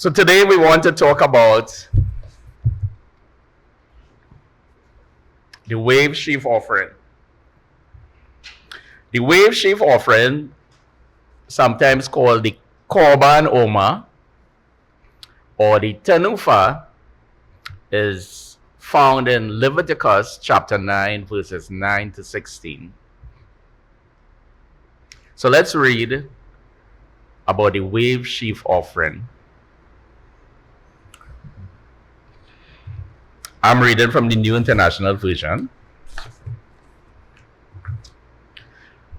So today we want to talk about the wave sheaf offering. The wave sheaf offering, sometimes called the Korban Oma or the Tenufa, is found in Leviticus chapter 9, verses 9 to 16. So let's read about the wave sheaf offering. I'm reading from the New International Version.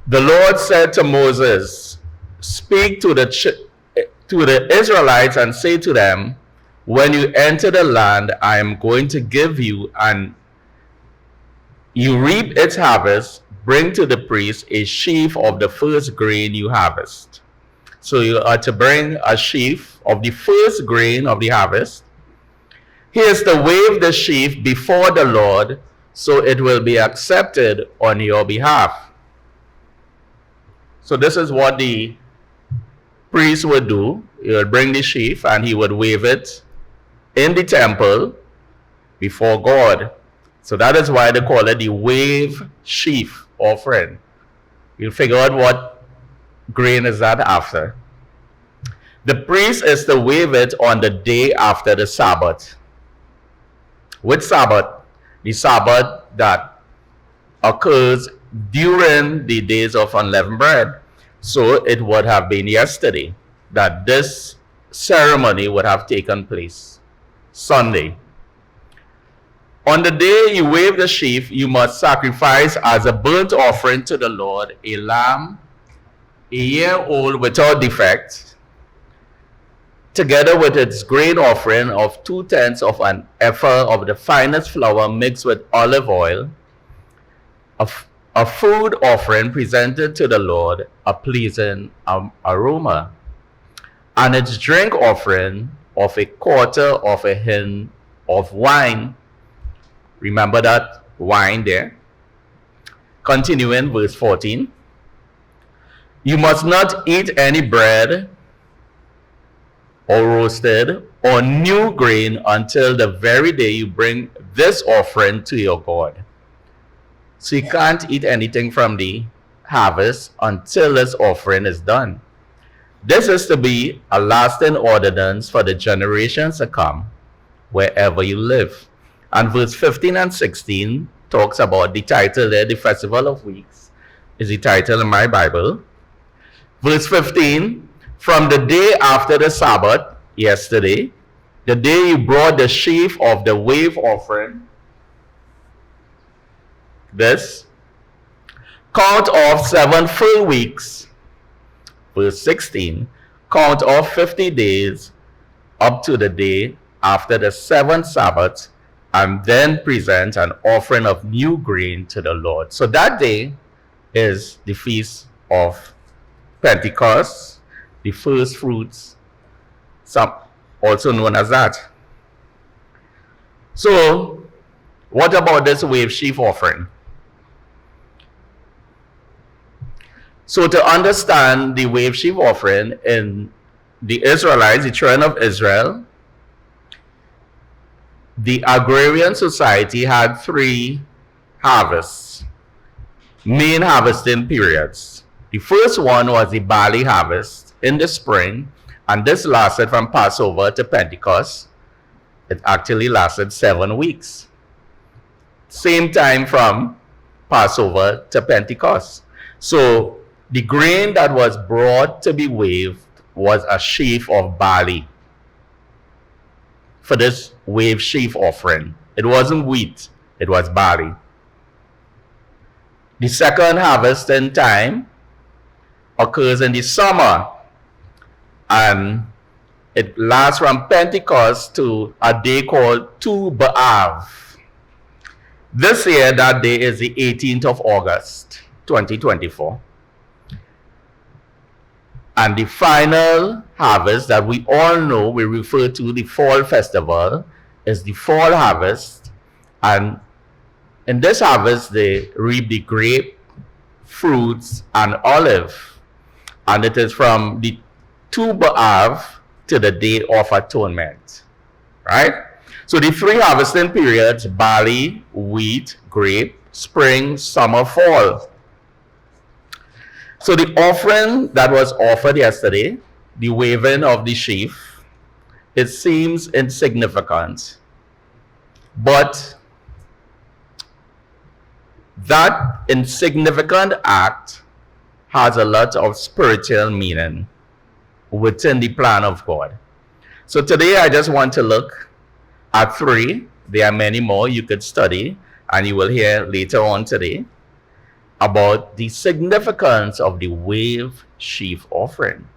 The Lord said to Moses, "Speak to the Israelites and say to them, when you enter the land I am going to give you, and you reap its harvest, bring to the priest a sheaf of the first grain you harvest." So you are to bring a sheaf of the first grain of the harvest. He is to wave the sheaf before the Lord, so it will be accepted on your behalf. So this is what the priest would do. He would bring the sheaf and he would wave it in the temple before God. So that is why they call it the wave sheaf offering. You'll figure out what grain is that after. The priest is to wave it on the day after the Sabbath. Which Sabbath? The Sabbath that occurs during the days of unleavened bread. So it would have been yesterday that this ceremony would have taken place. Sunday. On the day you wave the sheaf, you must sacrifice as a burnt offering to the Lord a lamb, a year old without defect, together with its grain offering of 2/10 of an ephah of the finest flour mixed with olive oil, a food offering presented to the Lord, a pleasing aroma, and its drink offering of a quarter of a hin of wine. Remember that wine there. Continuing verse 14. You must not eat any bread or roasted or new grain until the very day you bring this offering to your God. So you can't eat anything from the harvest until this offering is done. This is to be a lasting ordinance for the generations to come, wherever you live. And verse 15 and 16 talks about the title there, the Festival of Weeks, is the title in my Bible. Verse 15, from the day after the Sabbath, yesterday, the day you brought the sheaf of the wave offering, this, count off 7 full weeks. Verse 16, count off 50 days up to the day after the 7th Sabbath, and then present an offering of new grain to the Lord. So that day is the feast of Pentecost, the first fruits, some also known as that. So what about this wave sheaf offering? So to understand the wave sheaf offering in the Israelites, the children of Israel, the agrarian society had 3 harvests, main harvesting periods. The first one was the barley harvest in the spring, and this lasted from Passover to Pentecost. It actually lasted 7 weeks. Same time from Passover to Pentecost. So the grain that was brought to be waved was a sheaf of barley for this wave sheaf offering. It wasn't wheat, it was barley. The second harvesting time occurs in the summer, and it lasts from Pentecost to a day called Tu B'Av. This year, that day is the 18th of August, 2024. And the final harvest that we all know, we refer to the fall festival, is the fall harvest. And in this harvest, they reap the grape, fruits, and olive. And it is from the Tu B'Av to the Day of Atonement, right? So the three harvesting periods: barley, wheat, grape, spring, summer, fall. So the offering that was offered yesterday, the waving of the sheaf, it seems insignificant, but that insignificant act has a lot of spiritual meaning within the plan of God. So today I just want to look at three. There are many more you could study, and you will hear later on today about the significance of the wave sheaf offering.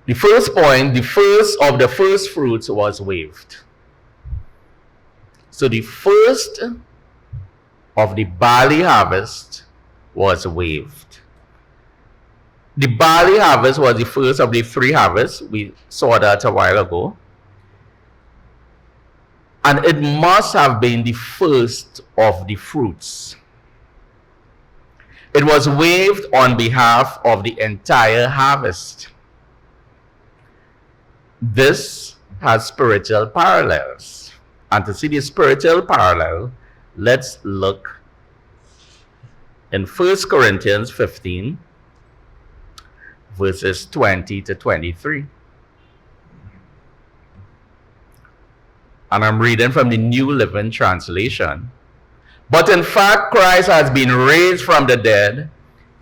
The first point, the first of the first fruits was waved. So the first of the barley harvest was waved. The barley harvest was the first of the three harvests. We saw that a while ago. And it must have been the first of the fruits. It was waved on behalf of the entire harvest. This has spiritual parallels. And to see the spiritual parallel, let's look in 1 Corinthians 15, verses 20 to 23. And I'm reading from the New Living Translation. But in fact, Christ has been raised from the dead.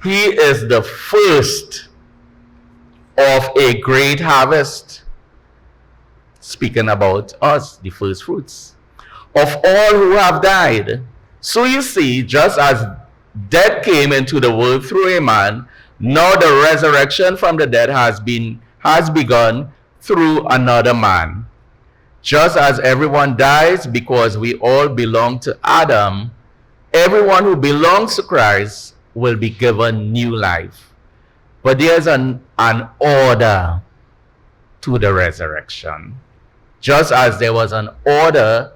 He is the first of a great harvest. Speaking about us, the first fruits of all who have died. So you see, just as death came into the world through a man, now the resurrection from the dead has begun through another man. Just as everyone dies because we all belong to Adam, everyone who belongs to Christ will be given new life. But there's an order to the resurrection. Just as there was an order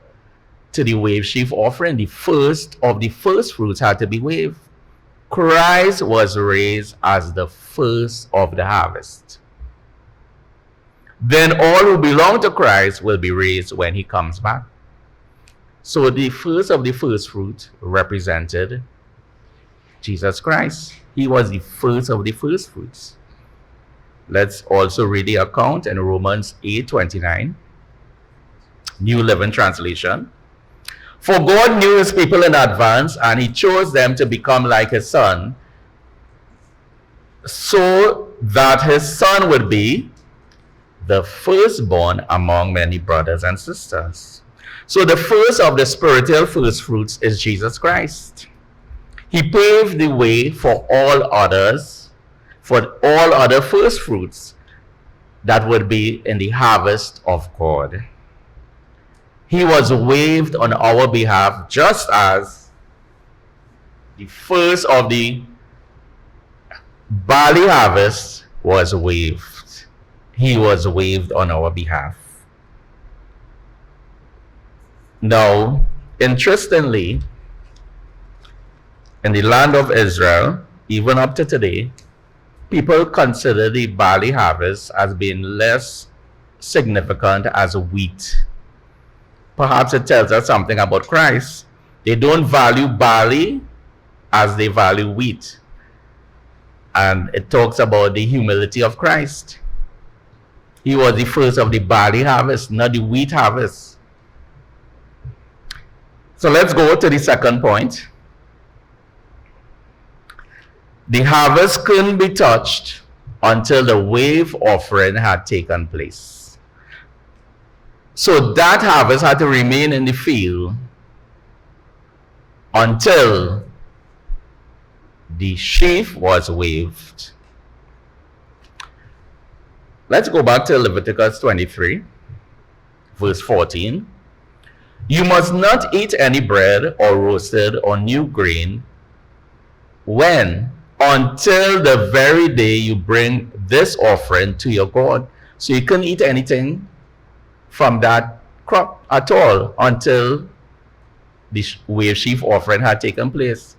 to the wave sheaf offering, the first of the first fruits had to be waved. Christ was raised as the first of the harvest. Then all who belong to Christ will be raised when he comes back. So the first of the first fruit represented Jesus Christ. He was the first of the first fruits. Let's also read the account in Romans 8:29, New Living Translation. For God knew his people in advance, and he chose them to become like his son, so that his son would be the firstborn among many brothers and sisters. So the first of the spiritual first fruits is Jesus Christ. He paved the way for all others, for all other first fruits that would be in the harvest of God. He was waved on our behalf, just as the first of the barley harvest was waved. He was waved on our behalf. Now, interestingly, in the land of Israel, even up to today, people consider the barley harvest as being less significant as wheat. Perhaps it tells us something about Christ. They don't value barley as they value wheat. And it talks about the humility of Christ. He was the first of the barley harvest, not the wheat harvest. So let's go to the second point. The harvest couldn't be touched until the wave offering had taken place. So that harvest had to remain in the field until the sheaf was waved. Let's go back to Leviticus 23, verse 14. You must not eat any bread or roasted or new grain until the very day you bring this offering to your God. So you couldn't eat anything from that crop at all until the wave sheaf offering had taken place.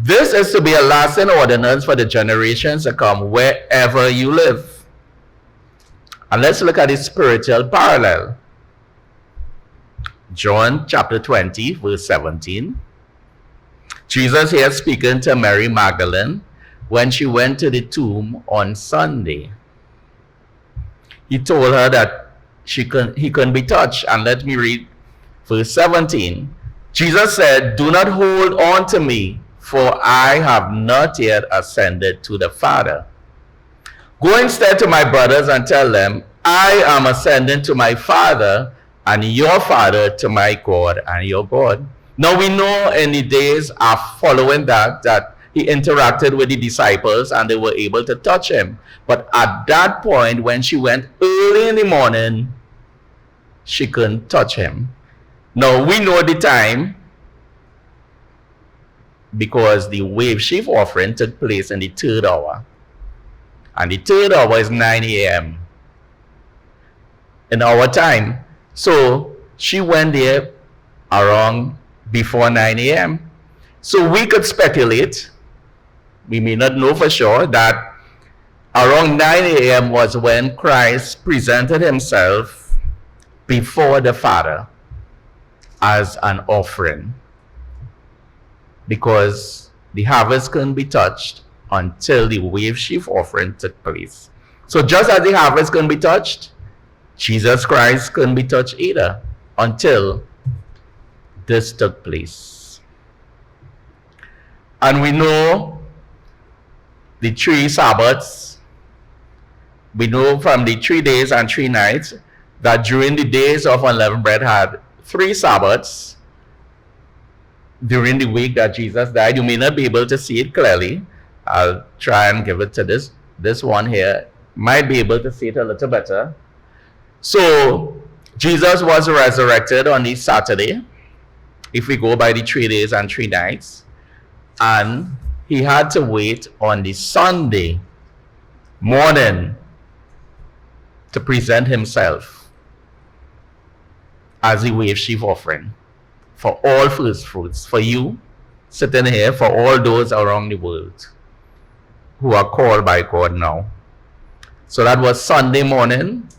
This is to be a lasting ordinance for the generations to come wherever you live. And let's look at the spiritual parallel. John chapter 20, verse 17. Jesus here speaking to Mary Magdalene when she went to the tomb on Sunday. He told her that he couldn't be touched. And let me read verse 17. Jesus said, "Do not hold on to me, for I have not yet ascended to the Father. Go instead to my brothers and tell them, I am ascending to my Father and your Father, to my God and your God." Now we know in the days following that he interacted with the disciples and they were able to touch him. But at that point, when she went early in the morning, she couldn't touch him. Now we know the time because the wave sheaf offering took place in the 3rd hour. And the 3rd hour is 9 a.m. in our time. So she went there around before 9 a.m. So we could speculate, we may not know for sure, that around 9 a.m. was when Christ presented himself before the Father as an offering, because the harvest couldn't be touched until the wave sheaf offering took place. So just as the harvest couldn't be touched, Jesus Christ couldn't be touched either until this took place. And we know the 3 Sabbaths. We know from the 3 days and 3 nights that during the days of unleavened bread had 3 Sabbaths during the week that Jesus died. You may not be able to see it clearly. I'll try and give it to this one here. Might be able to see it a little better. So Jesus was resurrected on the Saturday, if we go by the 3 days and 3 nights, and he had to wait on the Sunday morning to present himself as a wave sheaf offering for all first fruits, for you sitting here, for all those around the world who are called by God now. So that was Sunday morning,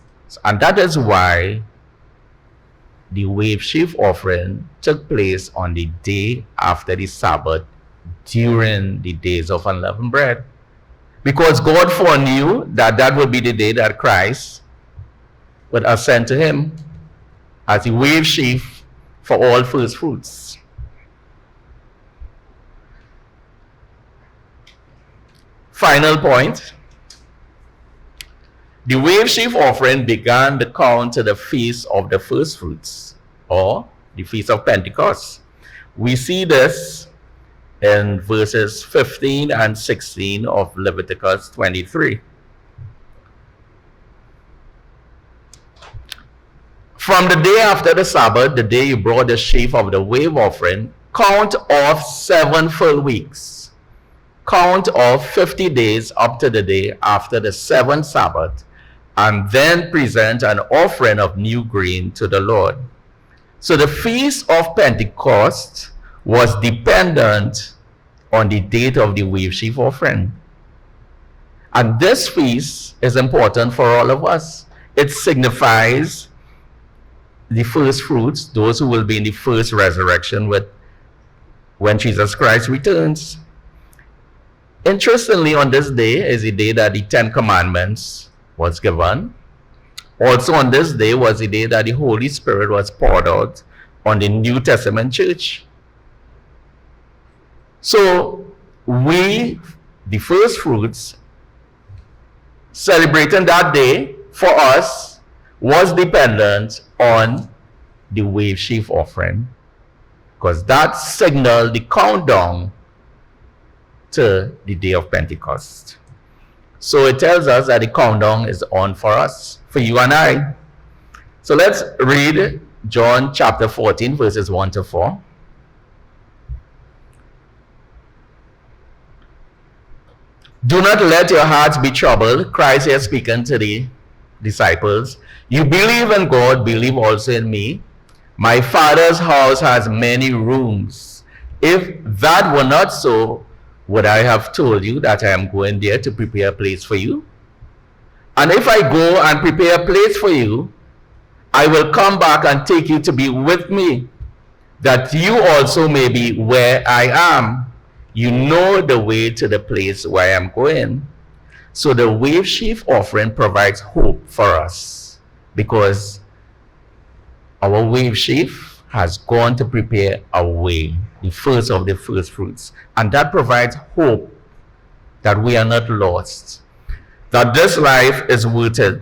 and that is why the wave sheaf offering took place on the day after the Sabbath during the days of unleavened bread. Because God foreknew that that would be the day that Christ would ascend to him as a wave sheaf for all first fruits. Final point. The wave sheaf offering began the count to the feast of the first fruits, or the feast of Pentecost. We see this in verses 15 and 16 of Leviticus 23. From the day after the Sabbath, the day you brought the sheaf of the wave offering, count off 7 full weeks. Count off 50 days up to the day after the 7th Sabbath, and then present an offering of new grain to the Lord. So the feast of Pentecost was dependent on the date of the wave sheaf offering. And this feast is important for all of us. It signifies the first fruits, those who will be in the first resurrection when Jesus Christ returns. Interestingly, on this day is the day that the 10 Commandments was given. Also on this day was the day that the Holy Spirit was poured out on the New Testament church. So we, the first fruits, celebrating that day for us was dependent on the wave sheaf offering, because that signaled the countdown to the day of Pentecost. So it tells us that the countdown is on for us, for you and I. So let's read John chapter 14, verses 1 to 4. Do not let your hearts be troubled. Christ here speaking to the disciples. You believe in God, believe also in me. My Father's house has many rooms. If that were not so, would I have told you that I am going there to prepare a place for you? And if I go and prepare a place for you, I will come back and take you to be with me, that you also may be where I am. You know the way to the place where I am going. So the wave sheaf offering provides hope for us, because our wave sheaf has gone to prepare a way, the first of the first fruits. And that provides hope that we are not lost, that this life is worth it.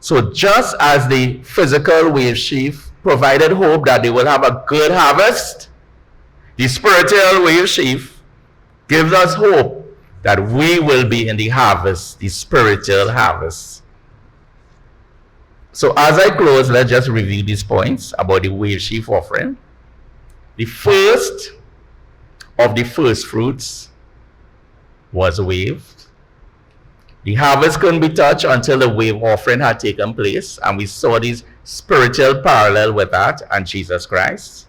So just as the physical wave sheaf provided hope that they will have a good harvest, the spiritual wave sheaf gives us hope that we will be in the harvest, the spiritual harvest. So as I close, let's just review these points about the wave sheaf offering. The first of the first fruits was waved. The harvest couldn't be touched until the wave offering had taken place, and we saw this spiritual parallel with that and Jesus Christ.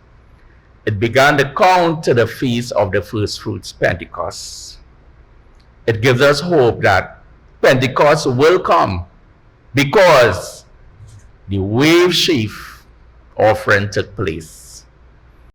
It began the count to the feast of the first fruits, Pentecost. It gives us hope that Pentecost will come because the wave sheaf offering took place.